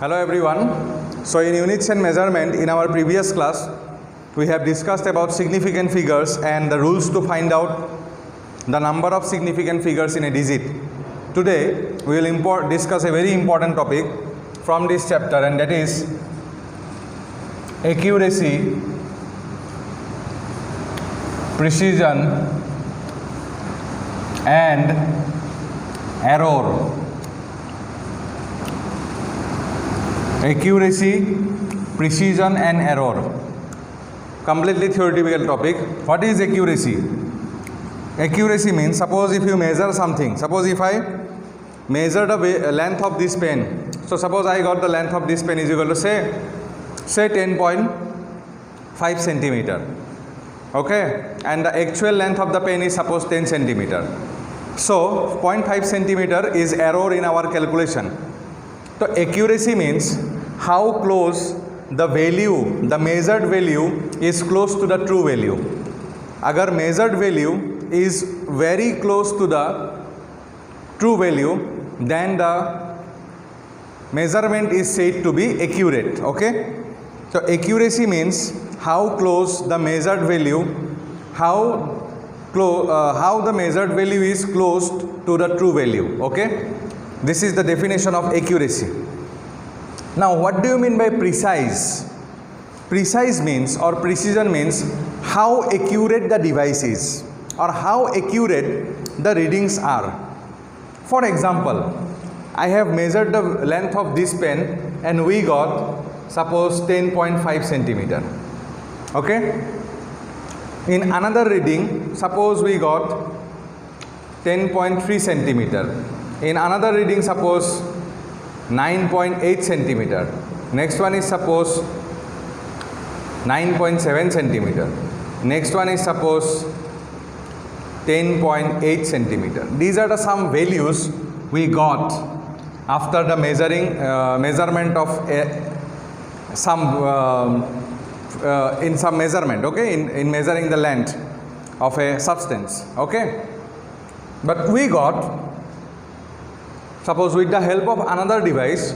Hello everyone. So in units and measurement, in our previous class we have discussed about significant figures and the rules to find out the number of significant figures in a digit. Today we will discuss a very important topic from this chapter, and that is accuracy, precision and error. Accuracy, precision and error. Completely theoretical topic. What is accuracy? Accuracy means, suppose if you measure something, suppose if I measure the length of this pen, so suppose I got the length of this pen is equal to say 10.5 centimeter, okay, and the actual length of the pen is suppose 10 centimeter. So 0.5 centimeter is error in our calculation. So accuracy means how close the value, the measured value is close to the true value. Agar measured value is very close to the true value, then the measurement is said to be accurate. Okay, so accuracy means how close the measured value, how the measured value is close to the true value. Okay, this is the definition of accuracy. Now what do you mean by precise? Precise means, or precision means, how accurate the device is or how accurate the readings are. For example, I have measured the length of this pen and we got suppose 10.5 centimeter. Okay, in another reading suppose we got 10.3 centimeter, in another reading suppose 9.8 centimeter, next one is suppose 9.7 centimeter, next one is suppose 10.8 centimeter. These are the some values we got after the measurement of in some measurement, okay, in measuring the length of a substance. Okay, but we got, suppose with the help of another device,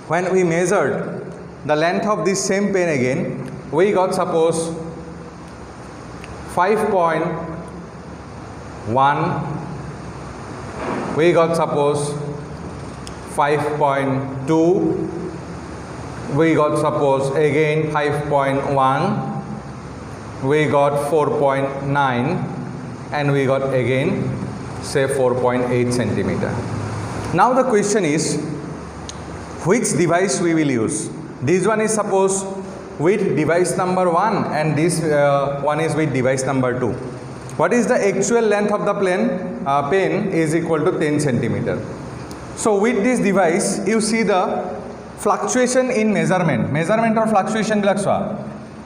when we measured the length of this same pen again, we got suppose 5.1, we got suppose 5.2, we got suppose again 5.1, we got 4.9, and we got again say 4.8 centimeter. Now the question is, which device we will use? This one is suppose with device number 1 and this one is with device number 2. What is the actual length of the pen is equal to 10 centimeter. So with this device you see the fluctuation in measurement or fluctuation বিলাক চোৱা,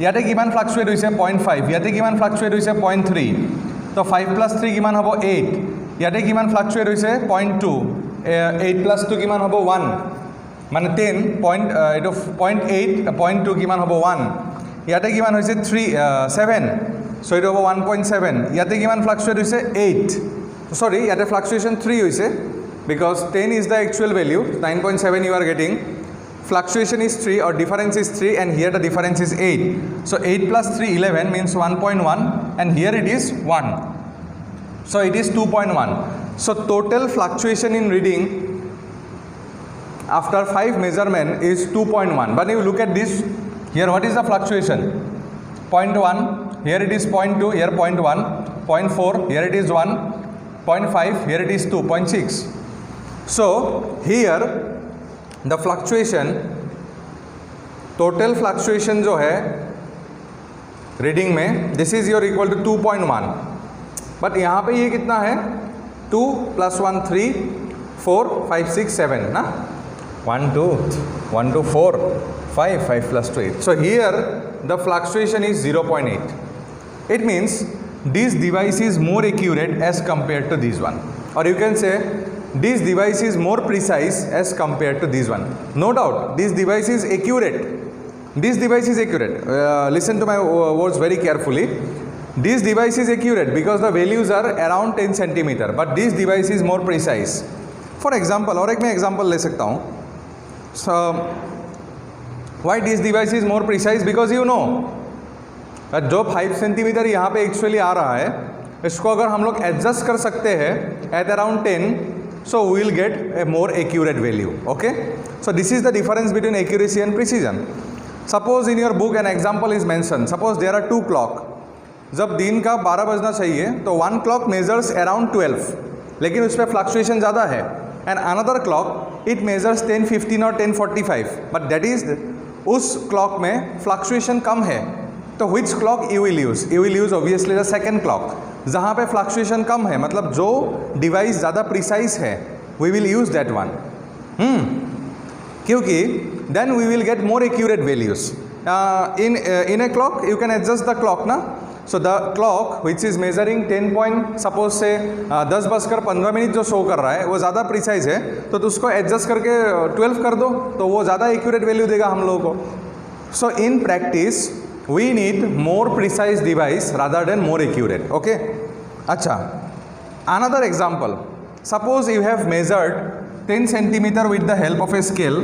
ইয়াতে কিমান fluctuate হৈছে 0.5, ইয়াতে কিমান fluctuate হৈছে 0.3, তো 5 plus 3 কিমান হ'ব 8, ইয়াতে কিমান ফ্লাকচুৱেট হৈছে 0.2, 8 plus 2 কিমান হ'ব 1, মানে 10 পইণ্ট এইটো 0.8 0.2 কিমান হ'ব 1, ইয়াতে কিমান হৈছে 7, so এইটো হ'ব 1.7, ইয়াতে কিমান ফ্লাকচুৱেট হৈছে 8, sorry ইয়াতে ফ্লাকচুৱেশ্যন 3 হৈছে because 10 is the actual value, 9.7 you are getting, fluctuation is 3 or difference is 3, and here the difference is 8, so 8 plus 3 11 means 1.1, and here it is 1, so it is 2.1. So total fluctuation in reading after 5 measurement is 2.1. But you look at this here, what is the fluctuation? 0.1, here it is 0.2, here 0.1, 0.4, here it is 1, 0.5, here it is 2, 0.6. So here the fluctuation, total fluctuation जो है reading में, this is your equal to 2.1, but यहाँ पे ये कितना है 2 plus 1 3 4 5 6 7 ना, 1 2 4 5 5 plus 2 8. So here the fluctuation is 0.8. It means this device is more accurate as compared to this one, or you can say this device is more precise as compared to this one. No doubt this device is accurate. This device is accurate. Listen to my words very carefully. This device is accurate because the values are around 10 centimeter, but this device is more precise. For example, और एक मैं example ले सकता हूँ. So why this device is more precise? Because you know जो 5 centimetre यहाँ पे actually आ रहा है, इसको अगर हम लोग एडजस्ट कर सकते हैं at around 10, so we will get a more accurate value. Okay, so this is the difference between accuracy and precision. Suppose in your book an example is mentioned. Suppose there are 2 clock. जब दिन का 12 बजना चाहिए तो 1 clock measures around 12, लेकिन उस पर fluctuation ज़्यादा है, and another clock it measures 10:15 और 10:45, but that is उस clock में फ्लक्चुएशन कम है, तो which clock you will use? You will use obviously the second clock. जहाँ पे फ्लक्चुएशन कम है, मतलब जो डिवाइस ज़्यादा प्रिसाइज है, we will use that one. क्योंकि then we will get more accurate values. In a clock you can adjust the clock ना. So the clock which is measuring 10 point suppose से 10:15 जो show कर रहा है वो ज़्यादा प्रिसाइज है, तो उसको एडजस्ट करके 12 कर दो, तो वो ज़्यादा एक्यूरेट वैल्यू देगा हम लोगों को. So in practice we need more precise device rather than more accurate. Okay, अच्छा, another example. Suppose you have measured 10 centimeter with the help of a scale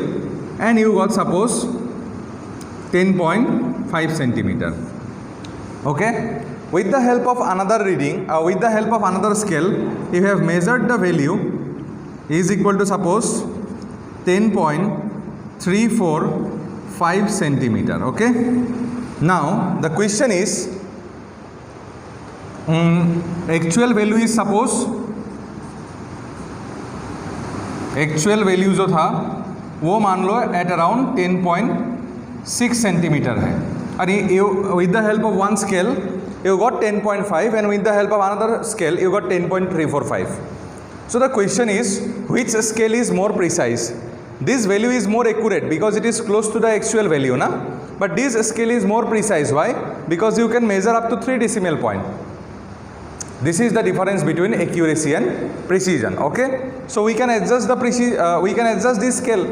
and you got suppose 10.5 centimeter. Okay, with the help of another reading, with the help of another scale, you have measured the value is equal to suppose 10.345 centimeter. Okay, now the question is actual value is suppose actual value जो था वो मान लो at around 10.6 centimetre है, और with the help of one scale you got 10.5 and with the help of another scale you got 10.345. So the question is which scale is more precise? This value is more accurate because it is close to the actual value ना, but this scale is more precise. Why? Because you can measure up to 3 decimal point. This is the difference between accuracy and precision. Okay, so we can adjust the we can adjust this scale.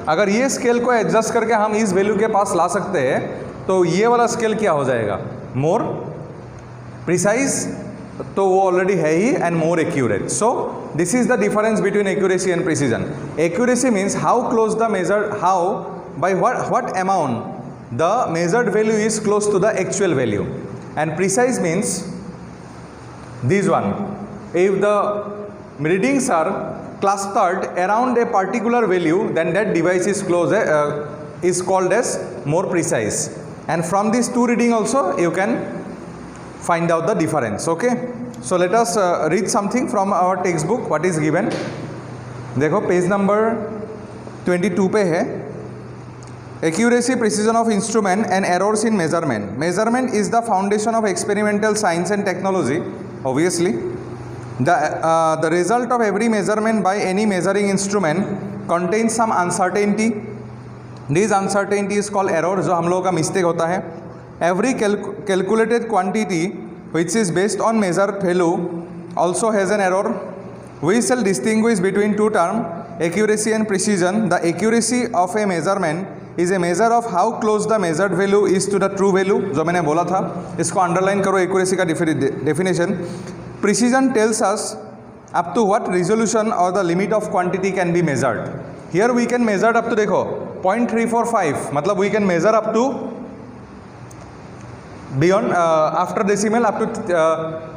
अगर ये scale को adjust करके हम इस value के पास ला सकते हैं, तो ये वाला स्केल क्या हो जाएगा? मोर प्रिसाइज, तो वो ऑलरेडी है ही, and more accurate. So this is the difference between accuracy and precision. Accuracy means how close the measured, how by what amount the measured value is close to the actual value, and precise means this one, if the readings are clustered around a particular value, then that device is is called as more precise. And from these two reading also you can find out the difference. Okay, so let us read something from our textbook. What is given? देखो page number 22 पे है. Accuracy, precision of instrument and errors in measurement. Measurement is the foundation of experimental science and technology. Obviously, the result of every measurement by any measuring instrument contains some uncertainty. This uncertainty is called error, जो हम लोगों का mistake होता है. Every calculated quantity which is based on measured value also has an error. We shall distinguish between two terms, accuracy and precision. The accuracy of a measurement is a measure of how close the measured value is to the true value, जो मैंने बोला था. इसको underline करो, accuracy का definition. Precision tells us up to what resolution और the limit of quantity can be measured. Here we can measure up to, देखो 0.345, मतलब we can measure up to beyond after decimal up to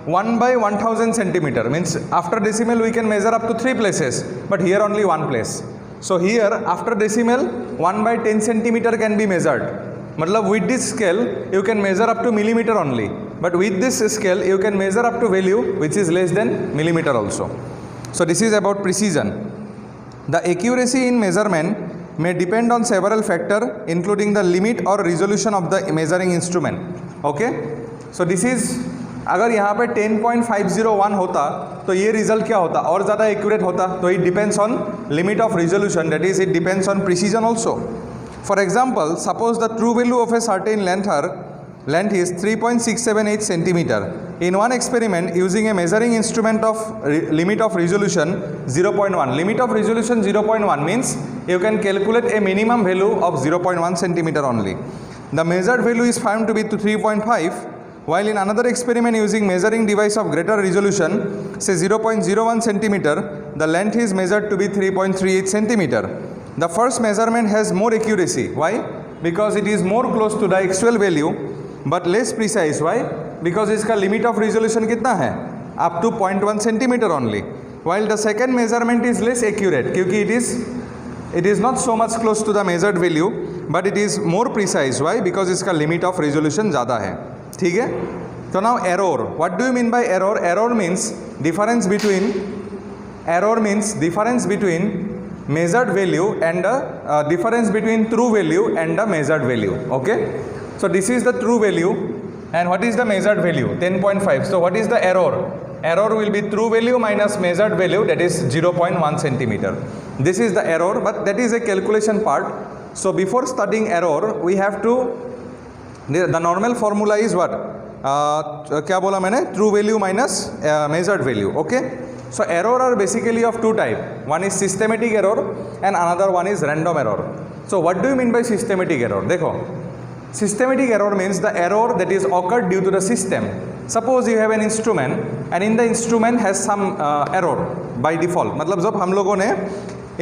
1/1000 centimeter, means after decimal we can measure up to 3 places, but here only 1 place. So here after decimal 1/10 centimeter can be measured. मतलब with this scale you can measure up to millimeter only, but with this scale you can measure up to value which is less than millimeter also. So this is about precision. The accuracy in measurement may depend on several factors including the limit or resolution of the measuring instrument. Okay, so this is, अगर यहाँ पे 10.501 होता तो ये result क्या होता? और ज़्यादा एक्यूरेट होता. तो it depends on limit of resolution, that is it depends on precision also. For example, suppose the true value of a certain length is 3.678 centimeter. In one experiment using a measuring instrument of limit of resolution 0.1. Limit of resolution 0.1 means you can calculate a minimum value of 0.1 centimeter only. The measured value is found to be to 3.5, while in another experiment using measuring device of greater resolution, say 0.01 centimeter, the length is measured to be 3.38 centimeter. the first measurement has more accuracy. Why? Because it is more close to the actual value but less precise. Why? Because इसका limit of resolution कितना है? Up to 0.1 centimeter only. While the second measurement is less accurate क्योंकि it is not so much close to the measured value but it is more precise. Why? Because इसका limit of resolution ज़्यादा है. ठीक है? So now error. What do you mean by error? Error means difference between measured value and difference between true value and the measured value. Okay? So this is the true value and what is the measured value? 10.5. So what is the error? Error will be true value minus measured value, that is 0.1 centimeter. This is the error, but that is a calculation part. So before studying error, we have to, the normal formula is what? क्या बोला मैंने? True value minus measured value. Okay? So error are basically of two types. One is systematic error and another one is random error. So what do you mean by systematic error? देखो, systematic error means the error that is occurred due to the system. Suppose you have an instrument and in the instrument has some error by default. मतलब जब हम लोगों ने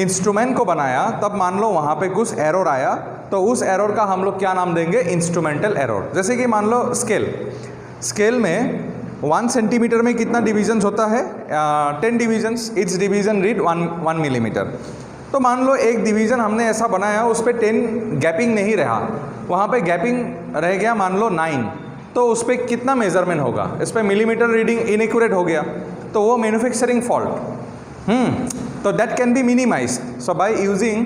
instrument को बनाया तब मान लो वहाँ पे कुछ एरर आया, तो उस एरर का हम लोग क्या नाम देंगे? Instrumental error. जैसे कि मान लो स्केल में 1 सेंटीमीटर में कितना डिवीजन्स होता है? 10 divisions. It's division read 1 millimetre. तो मान लो एक डिवीज़न हमने ऐसा बनाया उस पर 10 गैपिंग नहीं रहा, वहाँ पे गैपिंग रह गया मान लो 9, तो उस पर कितना मेजरमेंट होगा? इस पर मिलीमीटर रीडिंग इनएक्यूरेट हो गया, तो वो मैन्युफैक्चरिंग फॉल्ट. तो that can be minimize. So by using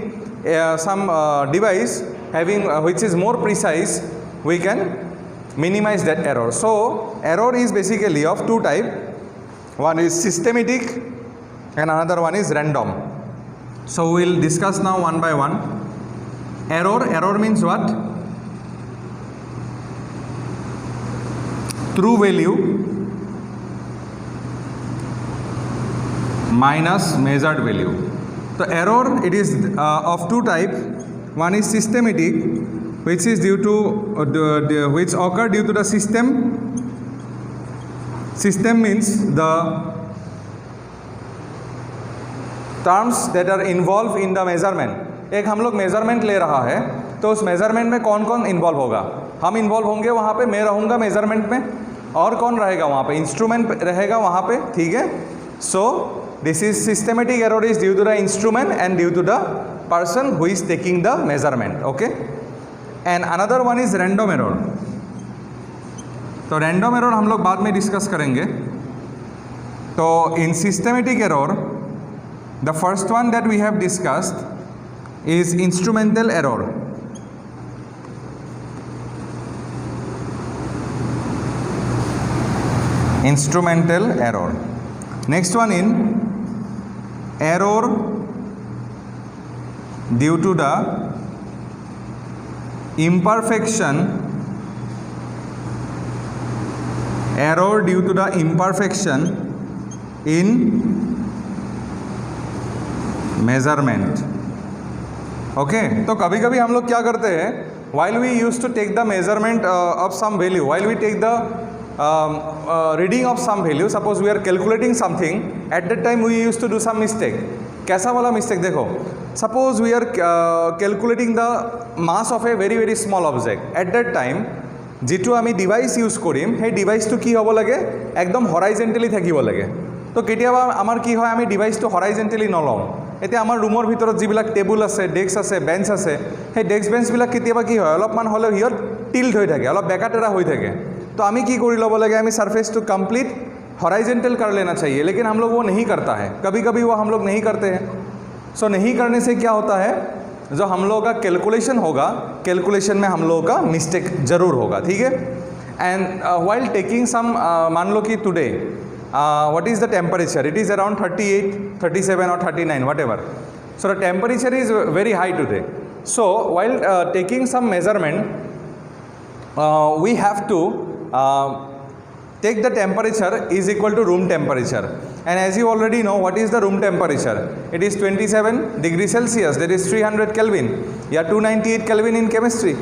some device having which is more precise we can minimize that error. So error is basically of two type. One is systematic and another one is random. So we will discuss now one by one. Error means what? True value minus measured value. So error, it is of two type. One is systematic, which is due to which occur due to the system. System means the terms that are involved in the measurement. एक हम लोग measurement ले रहा है, तो उस measurement में कौन कौन इन्वॉल्व होगा? हम इन्वॉल्व होंगे वहाँ पे, मैं रहूँगा मेजरमेंट में, और कौन रहेगा वहाँ पे? इंस्ट्रूमेंट रहेगा वहाँ पे. ठीक है? So this is systematic error is due to the instrument and due to the person who is taking the measurement. Okay? And another one is random error. तो random error हम लोग बाद में डिस्कस करेंगे. तो in systematic error, the first one that we have discussed is instrumental error. Instrumental error. Next one in error due to the imperfection. Error due to the imperfection in measurement. Okay तो कभी कभी हम लोग क्या करते हैं, while we used to take the measurement of some value, while we take the reading of some value, suppose we are calculating something, at that time we used to do some mistake. कैसा वाला mistake? देखो, suppose we are calculating the mass of a very very small object. At that time যিটো আমি device use কৰিম সেই ডিভাইচটো কি হ'ব লাগে? একদম হৰাইজেণ্টেলি থাকিব লাগে. তো কেতিয়াবা আমাৰ কি হয়, আমি ডিভাইচটো হৰাইজেণ্টেলি নলওঁ. এতিয়া আমাৰ ৰুমৰ ভিতৰত যিবিলাক টেবুল আছে, ডেস্ক আছে, বেঞ্চ আছে, সেই ডেস্ক বেঞ্চবিলাক কেতিয়াবা কি হয়, অলপমান হ'লেও সিহঁত টিল্ট হৈ থাকে, অলপ বেকাটেৰা হৈ থাকে. तो আমি কি কৰি ল'ব লাগে, আমি सरफेस टू कंप्लीट हॉराइजेंटल कर लेना चाहिए, लेकिन हम लोग वो नहीं करता है. कभी कभी वो हम लोग नहीं करते हैं. सो नहीं करने से क्या होता है, जो हम लोगों का कैलकुलेशन होगा, कैलकुलेशन में हम लोगों का मिस्टेक ज़रूर होगा. ठीक है? एंड वाइल टेकिंग सम, मान लो कि today what is the temperature, it is around 38, 37 और 39 whatever. So the temperature is very high today. So while taking some measurement, we have to take the temperature is equal to room temperature. And as you already know, what is the room temperature? It is 27 degrees Celsius, that is 300 Kelvin. Yeah, 298 Kelvin in chemistry.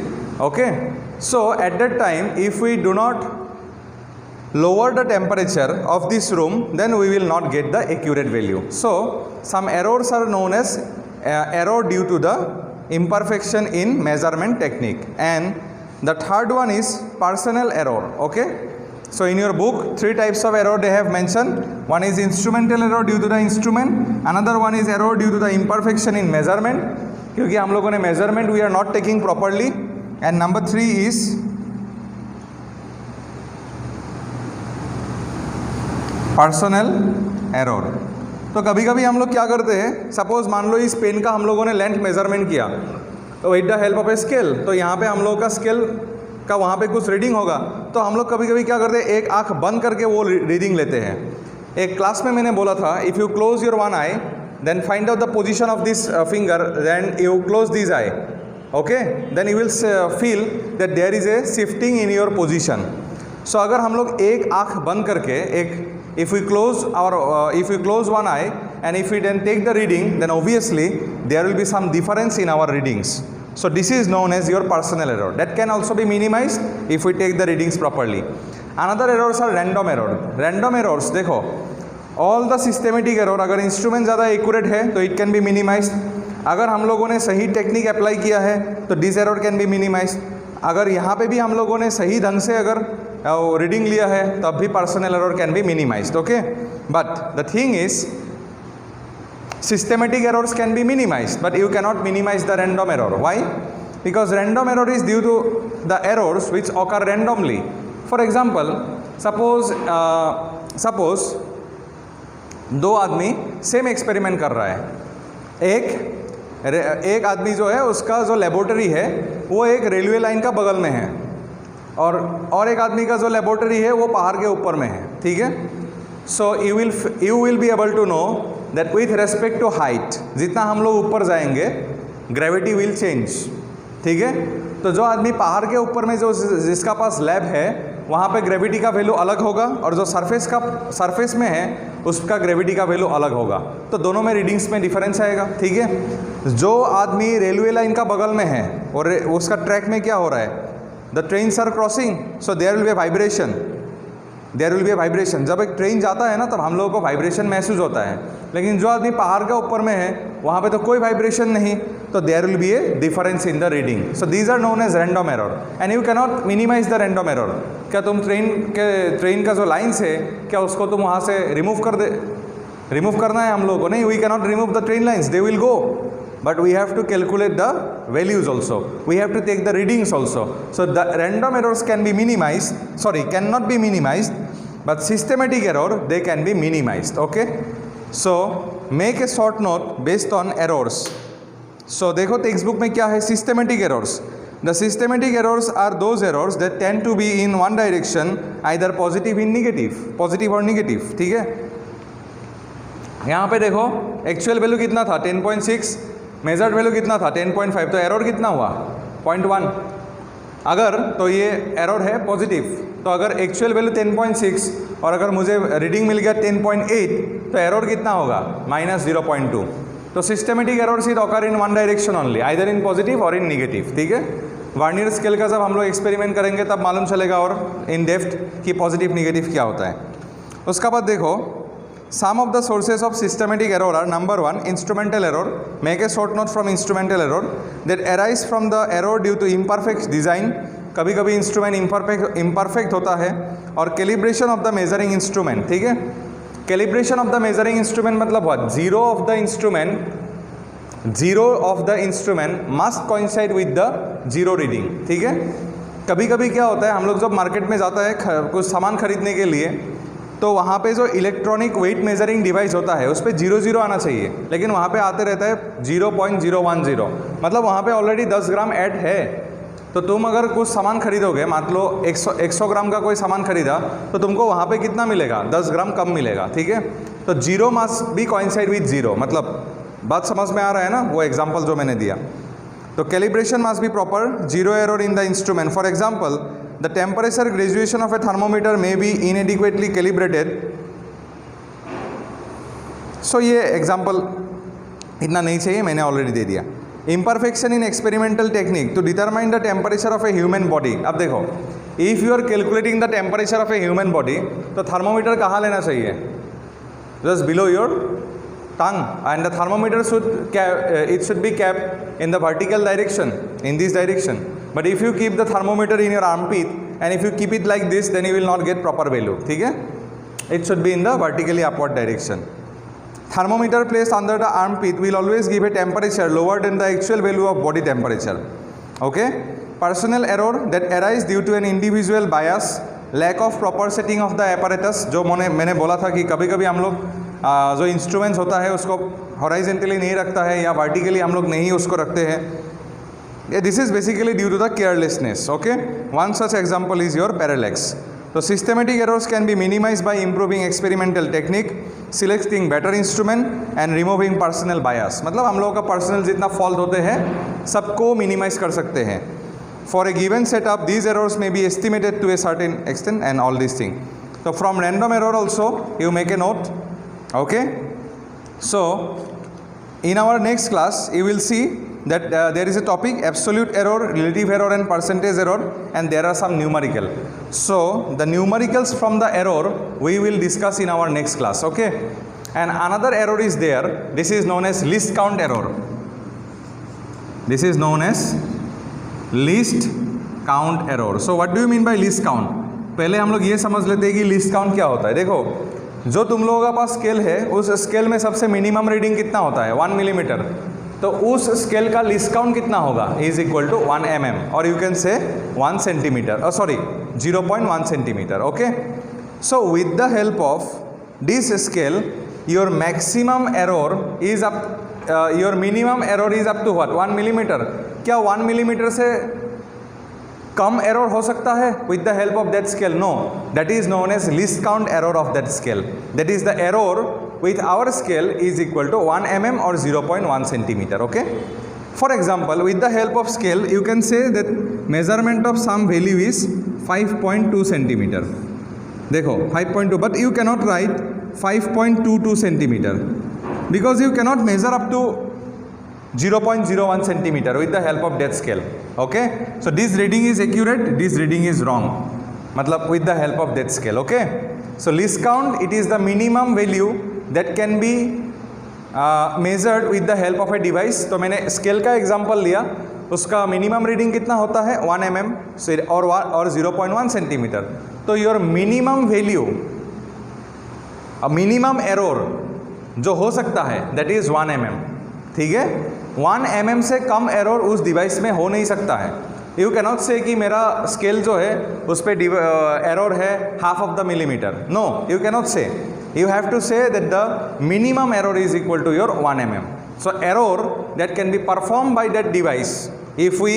Okay? So at that time, if we do not lower the temperature of this room, then we will not get the accurate value. So some errors are known as error due to the imperfection in measurement technique, and the third one is personal error. Okay, so in your book 3 types of error they have mentioned. One is instrumental error due to the instrument, another one is error due to the imperfection in measurement, क्योंकि हम लोगों ने measurement we are not taking properly, and number 3 is personal error. तो कभी कभी हम लोग क्या करते हैं, सपोज मान लो इस पेन का हम लोगों ने लेंथ मेजरमेंट किया, तो with the help of a scale, तो यहाँ पे हम लोगों का स्केल का वहाँ पे कुछ रीडिंग होगा, तो हम लोग कभी कभी क्या करते हैं, एक आँख बंद करके वो रीडिंग लेते हैं. एक क्लास में मैंने बोला था, if you close your one eye then find out the position of this finger, then you close this eye, okay, then you will feel that there is a shifting in your position. So अगर हम लोग एक आँख बंद करके if we close one eye and if we then take the reading, then obviously there will be some difference in our readings. So this is known as your personal error. That can also be minimized if we take the readings properly. Another errors are random error. Random errors, देखो, all the systematic error, अगर instrument ज़्यादा accurate है तो it can be minimised. अगर हम लोगों ने सही टेक्निक अप्लाई किया है तो this error can be minimised. अगर यहाँ पे भी हम लोगों ने सही ढंग से अगर रीडिंग लिया है तब भी personal error can be minimised. Okay, but the thing is systematic errors can be minimized, but you cannot minimize the random error. Why? Because random error is due to the errors which occur randomly. For example, suppose दो आदमी same experiment कर रहा है. एक आदमी जो है उसका जो लेबोरेटरी है वो एक रेलवे लाइन का बगल में है, और एक आदमी का जो लेबोरेटरी है वो पहाड़ के ऊपर में है. ठीक है, so you will be able to know that with respect to height, जितना हम लोग ऊपर जाएंगे ग्रेविटी विल चेंज. ठीक है, तो जो आदमी पहाड़ के ऊपर में जिसका पास लैब है वहाँ पे ग्रेविटी का वैल्यू अलग होगा, और जो सरफेस में है उसका ग्रेविटी का वैल्यू अलग होगा. तो दोनों में रीडिंग्स में डिफरेंस आएगा. ठीक है, जो आदमी रेलवे लाइन का बगल में है और उसका ट्रैक में क्या हो रहा है, the trains are crossing, so there will be vibration. जब एक ट्रेन जाता है ना तब हम लोगों को वाइब्रेशन महसूस होता है, लेकिन जो आदमी पहाड़ के ऊपर में है वहाँ पे तो कोई वाइब्रेशन नहीं, तो there will be a difference in the reading. So these are known as random error, and you cannot minimize the random error. क्या तुम ट्रेन का जो लाइन्स है क्या उसको तुम वहाँ से रिमूव करना है हम लोगों को? नहीं, we cannot remove the train lines, they will go, but we have to calculate the values also, we have to take the readings also. So the random errors cannot be minimized, but systematic error they can be minimized. Okay, so make a short note based on errors. So देखो text book में क्या है, systematic errors. The systematic errors are those errors that tend to be in one direction, either positive or negative. ठीक है, यहाँ पे देखो actual value कितना था 10.6, मेजर्ड वैल्यू कितना था 10.5, तो एरर कितना हुआ 0.1. अगर तो ये एरर है पॉजिटिव, तो अगर एक्चुअल वैल्यू 10.6 और अगर मुझे रीडिंग मिल गया 10.8 तो एरर कितना होगा -0.2. तो systematic errors it occur in one direction only, either in positive और इन निगेटिव. ठीक है, वार्नियर स्केल का जब हम लोग एक्सपेरिमेंट करेंगे तब मालूम चलेगा और इन डेप्थ कि पॉजिटिव निगेटिव क्या होता है. उसका बाद देखो, some of the sources of systematic error are, number 1, instrumental error. Make a short note from instrumental error that arise from the error due to imperfect design. कभी कभी instrument imperfect होता है. और calibration of the measuring instrument. ठीक है, calibration of the measuring instrument मतलब what? Zero of the instrument must coincide with the zero reading. ठीक है, कभी कभी क्या होता है, हम लोग जब मार्केट में जाता है कुछ सामान खरीदने के लिए, तो वहाँ पे जो इलेक्ट्रॉनिक वेट मेजरिंग डिवाइस होता है उस पर 0 आना चाहिए, लेकिन वहाँ पे आते रहता है 0.010. मतलब वहाँ पे ऑलरेडी 10 ग्राम ऐड है. तो तुम अगर कुछ सामान खरीदोगे, मान लो 100 ग्राम का कोई सामान खरीदा, तो तुमको वहाँ पे कितना मिलेगा, 10 ग्राम कम मिलेगा. ठीक है, तो 0 मस्ट बी कोइंसाइड विथ 0. मतलब बात समझ में आ रहा है ना, वो एग्जाम्पल जो मैंने दिया. तो calibration must be proper, 0 error in the instrument. For example, the temperature graduation of a thermometer may be inadequately calibrated. So ये एग्जाम्पल इतना नहीं चाहिए, मैंने ऑलरेडी दे दिया. Imperfection in experimental technique to determine the temperature of a human body. अब देखो, if you are calculating the temperature of a human body, तो thermometer कहाँ लेना चाहिए? Just below your tongue, and the thermometer should be kept in the vertical direction, in this direction. But if you keep the thermometer in your armpit and if you keep it like this, then you will not get proper value. ठीक है? It should be in the vertically upward direction. Thermometer placed under the armpit will always give a temperature lower than the actual value of body temperature. Okay? Personal error that arise due to an individual bias, lack of proper setting of the apparatus. जो मैंने बोला था कि कभी कभी हम लोग जो इंस्ट्रूमेंट्स होता है उसको हॉराइजेंटली नहीं रखता है या वर्टिकली हम लोग नहीं उसको रखते हैं. This is basically due to the carelessness. Okay? One such example is your parallax. So systematic errors can be minimized by improving experimental technique, selecting better instrument and removing personal bias. मतलब हम लोगों का personal जितना fault होते हैं सबको minimise कर सकते हैं. For a given setup, these errors may be estimated to a certain extent and all these things. So from random error also you make a note. Okay? So in our next class you will see that there is a topic absolute error, relative error and percentage error, and there are some numerical. So the numericals from the error we will discuss in our next class. Okay? And another error is there. This is known as least count error. This is known as least count error. So what do you mean by least count? पहले हम लोग ये समझ लेते हैं कि least count क्या होता है. देखो, जो तुम लोगों का पास स्केल है उस स्केल में सबसे मिनिमम रीडिंग कितना होता है 1 मिलीमीटर. तो उस स्केल का लीस्ट काउंट कितना होगा इज इक्वल टू 1 mm और you can say 1 centimetre, sorry 0.1 centimetre. Okay, so with the help of this scale your maximum error is up, your minimum error is up to what 1 millimetre. क्या 1 millimetre से कम error हो सकता है with the help of that scale? No, that is known as least count error of that scale. That is the error with our scale is equal to 1 mm or 0.1 centimeter. Okay, for example, with the help of scale you can say that measurement of some value is 5.2 centimeter. देखो 5.2, but you cannot write 5.22 centimeter because you cannot measure up to 0.01 centimeter with the help of that scale. Okay, so this reading is accurate, this reading is wrong, मतलब with the help of that scale. Okay, so least count, it is the minimum value that can be measured with the help of a device. तो मैंने scale का example लिया, उसका minimum reading कितना होता है 1 mm और 0.1 सेंटीमीटर. तो your minimum value, minimum error जो हो सकता है दैट इज 1 mm. ठीक है, 1 mm से कम एरर उस डिवाइस में हो नहीं सकता है. यू कैनॉट से कि मेरा स्केल जो है उस पर एरर है half of the millimetre. No, you cannot say. You have to say that the minimum error is equal to your 1 mm. So error that can be performed by that device if we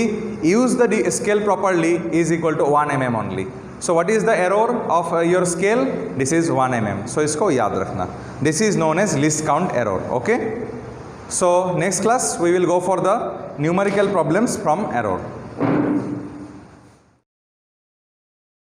use the scale properly is equal to 1 mm only. So what is the error of your scale? This is 1 mm. So इसको याद रखना. This is known as least count error. Okay. So next class we will go for the numerical problems from error.